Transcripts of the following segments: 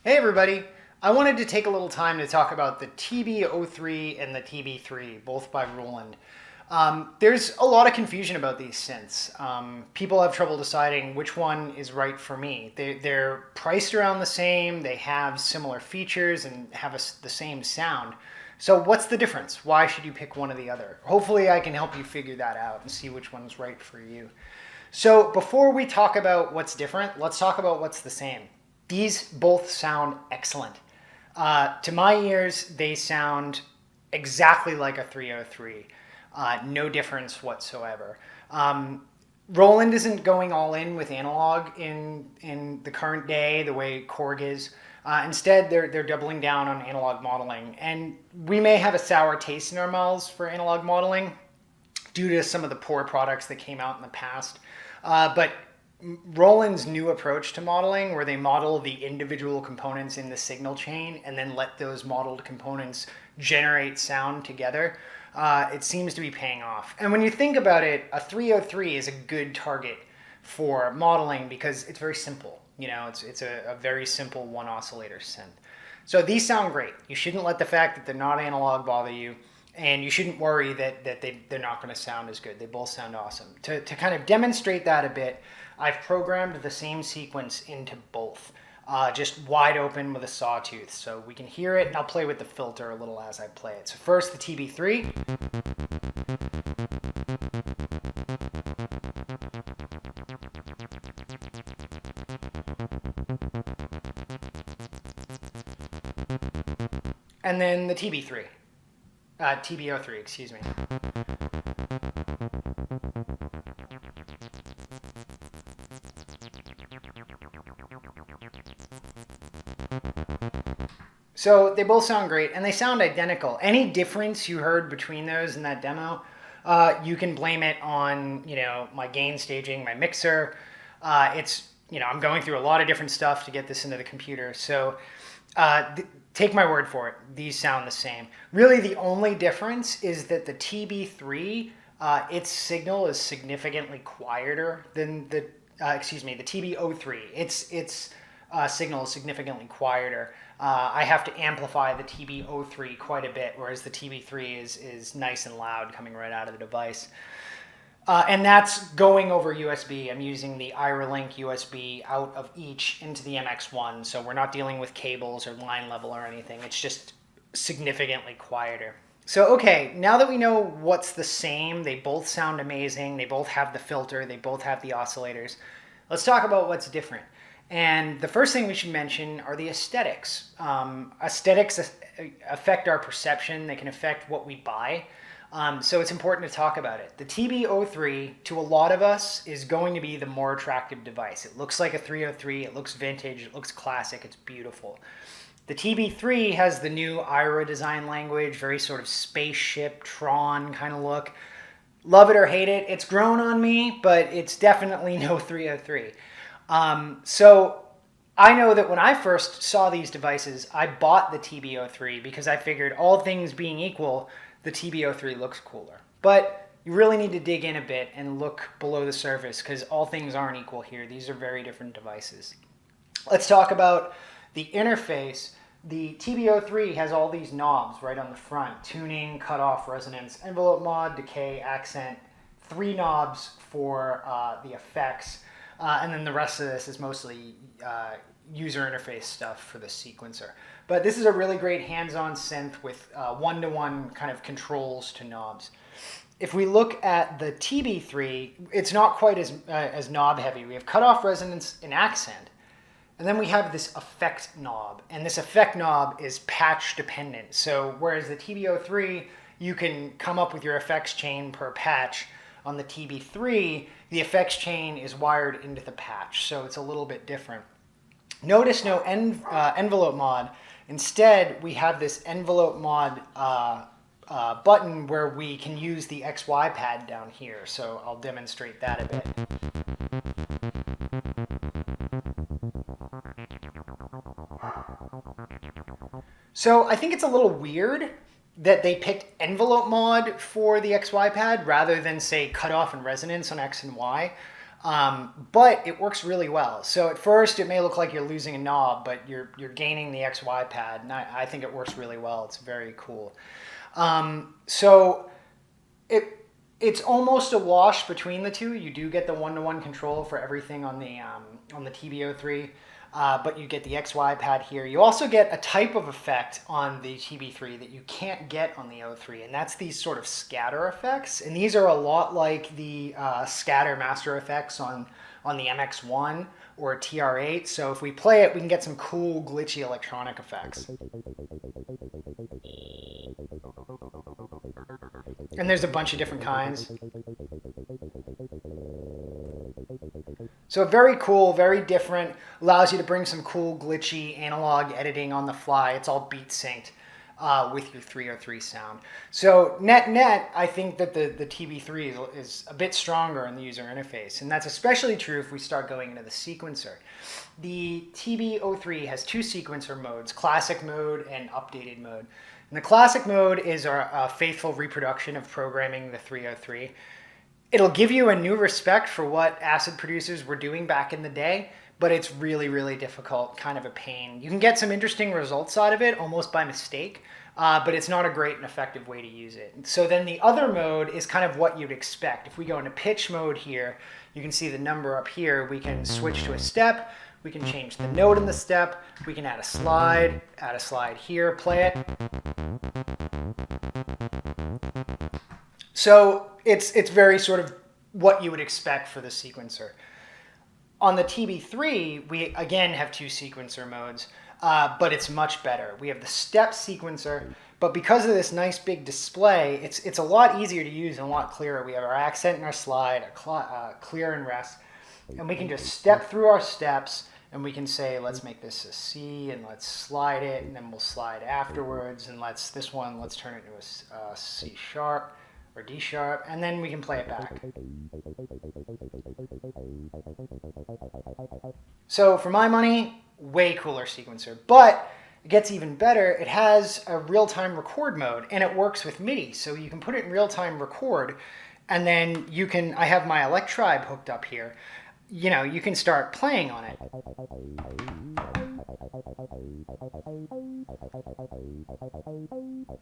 Hey everybody! I wanted to take a little time to talk about the TB03 and the TB3, both by Roland. There's a lot of confusion about these synths. People have trouble deciding which one is right for me. They're priced around the same, they have similar features, and have the same sound. So what's the difference? Why should you pick one or the other? Hopefully I can help you figure that out and see which one's right for you. So before we talk about what's different, let's talk about what's the same. These both sound excellent. To my ears, they sound exactly like a 303. No difference whatsoever. Roland isn't going all in with analog in the current day the way Korg is. Instead, they're doubling down on analog modeling. And we may have a sour taste in our mouths for analog modeling due to some of the poor products that came out in the past. But Roland's new approach to modeling, where they model the individual components in the signal chain and then let those modeled components generate sound together, it seems to be paying off. And when you think about it, a 303 is a good target for modeling because it's very simple. You know, it's a very simple one oscillator synth. So these sound great. You shouldn't let the fact that they're not analog bother you. And you shouldn't worry that they're not going to sound as good. They both sound awesome. To kind of demonstrate that a bit, I've programmed the same sequence into both, just wide open with a sawtooth. So we can hear it, and I'll play with the filter a little as I play it. So first the TB3. And then the TB3. TB03, excuse me. So they both sound great, and they sound identical. Any difference you heard between those in that demo, you can blame it on, my gain staging, my mixer. I'm going through a lot of different stuff to get this into the computer. So take my word for it, these sound the same. Really, the only difference is that the TB3, its signal is significantly quieter than the TB03. Its signal is significantly quieter. I have to amplify the TB03 quite a bit, whereas the TB3 is nice and loud coming right out of the device. And that's going over USB. I'm using the IRA-Link USB out of each into the MX1, so we're not dealing with cables or line level or anything. It's just significantly quieter. So okay, now that we know what's the same, they both sound amazing, they both have the filter, they both have the oscillators, let's talk about what's different. And the first thing we should mention are the aesthetics. Aesthetics affect our perception, they can affect what we buy. So it's important to talk about it. The TB03, to a lot of us, is going to be the more attractive device. It looks like a 303, it looks vintage, it looks classic, it's beautiful. The TB3 has the new IRA design language, very sort of spaceship, Tron kind of look. Love it or hate it, it's grown on me, but it's definitely no 303. So I know that when I first saw these devices, I bought the TB03 because I figured all things being equal, the TB03 looks cooler. But you really need to dig in a bit and look below the surface because all things aren't equal here. These are very different devices. Let's talk about the interface. The TB03 has all these knobs right on the front: tuning, cutoff, resonance, envelope mod, decay, accent, 3 knobs for the effects. And then the rest of this is mostly user interface stuff for the sequencer. But this is a really great hands-on synth with one-to-one kind of controls to knobs. If we look at the TB3, it's not quite as knob heavy. We have cutoff, resonance, and accent. And then we have this effect knob. And this effect knob is patch dependent. So whereas the TB03, you can come up with your effects chain per patch, on the TB3, the effects chain is wired into the patch, so it's a little bit different. Notice no envelope mod. Instead, we have this envelope mod button where we can use the XY pad down here, so I'll demonstrate that a bit. So I think it's a little weird that they picked envelope mod for the XY pad rather than, say, cutoff and resonance on X and Y. But it works really well. So at first it may look like you're losing a knob, but you're gaining the XY pad, and I think it works really well. It's very cool. So it's almost a wash between the two. You do get the one-to-one control for everything on the TB03, but you get the XY pad here. You also get a type of effect on the TB3 that you can't get on the O3, and that's these sort of scatter effects. And these are a lot like the scatter master effects on the MX1 or TR8. So if we play it, we can get some cool glitchy electronic effects. And there's a bunch of different kinds. So very cool, very different, allows you to bring some cool glitchy analog editing on the fly. It's all beat synced with your 303 sound. So net, I think that the TB3 is a bit stronger in the user interface, and that's especially true if we start going into the sequencer. The TB03 has two sequencer modes, classic mode and updated mode. And the classic mode is our faithful reproduction of programming the 303. It'll give you a new respect for what acid producers were doing back in the day, but it's really, really difficult, kind of a pain. You can get some interesting results out of it, almost by mistake, but it's not a great and effective way to use it. So then the other mode is kind of what you'd expect. If we go into pitch mode here, you can see the number up here. We can switch to a step. We can change the note in the step. We can add a slide here, play it. So it's very sort of what you would expect for the sequencer. On the TB3, we again have two sequencer modes, but it's much better. We have the step sequencer, but because of this nice big display, it's a lot easier to use and a lot clearer. We have our accent and our slide, clear and rest, and we can just step through our steps, and we can say, let's make this a C, and let's slide it, and then we'll slide afterwards, and let's turn it into a C sharp or D sharp, and then we can play it back. So for my money, way cooler sequencer, but it gets even better. It has a real-time record mode, and it works with MIDI, so you can put it in real-time record, and then you can, I have my Electribe hooked up here, you know, you can start playing on it.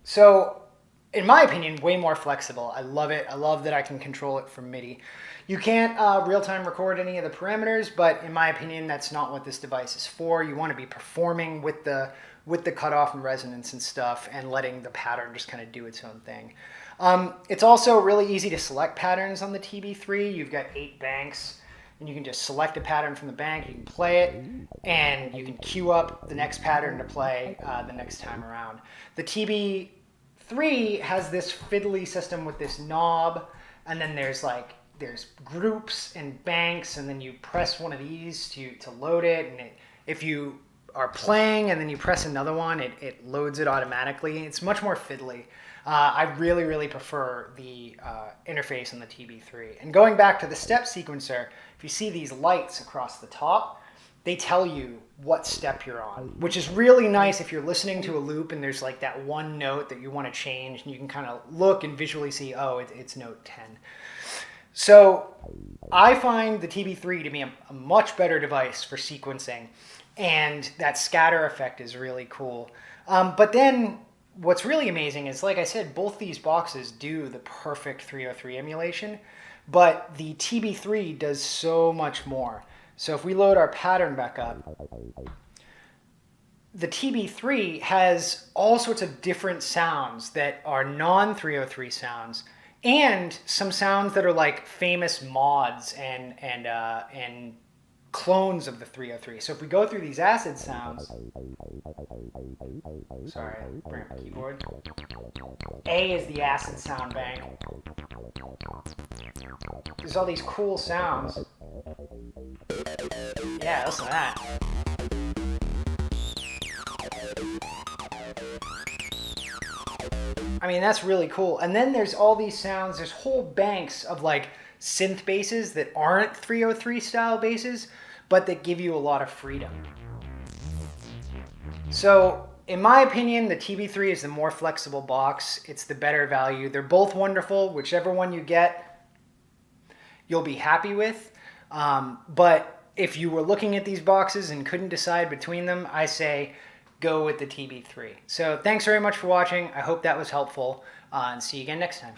So, in my opinion, way more flexible. I love it. I love that I can control it from MIDI. You can't real-time record any of the parameters, but in my opinion, that's not what this device is for. You want to be performing with the cutoff and resonance and stuff, and letting the pattern just kind of do its own thing. It's also really easy to select patterns on the TB3. You've got 8 banks, and you can just select a pattern from the bank, you can play it, and you can queue up the next pattern to play the next time around. The TB3 has this fiddly system with this knob, and then there's groups and banks, and then you press one of these to load it, and if you are playing and then you press another one, it loads it automatically. It's much more fiddly. I really, really prefer the interface on the TB3. And going back to the step sequencer, if you see these lights across the top, they tell you what step you're on, which is really nice if you're listening to a loop and there's like that one note that you want to change, and you can kind of look and visually see, oh, it's note 10. So I find the TB3 to be a much better device for sequencing, and that scatter effect is really cool. But then what's really amazing is, like I said, both these boxes do the perfect 303 emulation, but the TB3 does so much more. So if we load our pattern back up, the TB3 has all sorts of different sounds that are non-303 sounds, and some sounds that are like famous mods and clones of the 303. So if we go through these acid sounds, sorry, bring up the keyboard. A is the acid sound bank. There's all these cool sounds. Yeah, listen to that. I mean, that's really cool. And then there's all these sounds, there's whole banks of like synth basses that aren't 303 style basses, but that give you a lot of freedom. So in my opinion, the TB3 is the more flexible box. It's the better value. They're both wonderful. Whichever one you get, you'll be happy with. But if you were looking at these boxes and couldn't decide between them, I say go with the TB3. So thanks very much for watching. I hope that was helpful, and see you again next time.